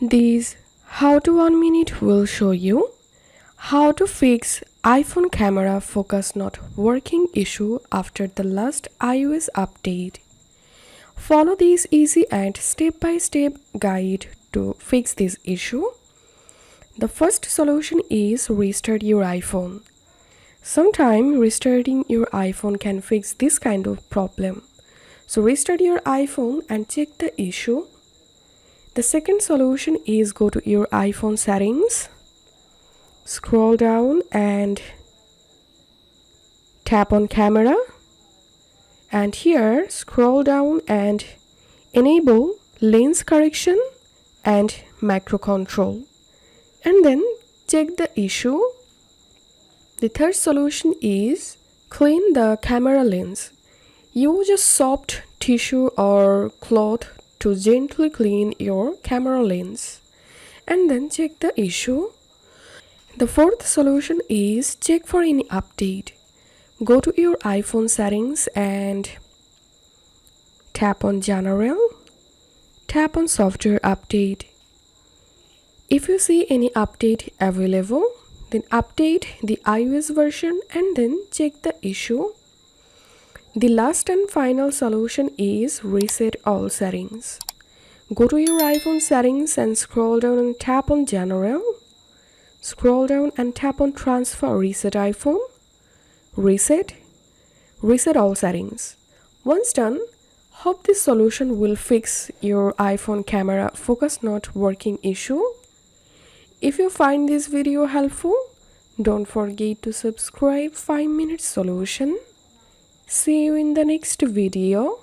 This how to 1 minute will show you how to fix iPhone camera focus not working issue after the last iOS update. Follow this easy and step-by-step guide to fix this issue. The first solution is restart your iPhone. Sometimes restarting your iPhone can fix this kind of problem. So restart your iPhone and check the issue. The second solution is go to your iPhone settings, scroll down and tap on camera, and here scroll down and enable lens correction and macro control, and then check the issue. The third solution is clean the camera lens. Use a soft tissue or cloth to gently clean your camera lens and then check the issue. The fourth solution is check for any update. Go to your iPhone settings and tap on General, tap on Software Update. If you see any update available, then update the iOS version and then check the issue. The last and final solution is reset all settings. Go to your iPhone settings and scroll down and tap on General. Scroll down and tap on Transfer Reset iPhone. Reset all settings. Once done, hope this solution will fix your iPhone camera focus not working issue. If you find this video helpful, don't forget to subscribe 5 Minute Solution. See you in the next video.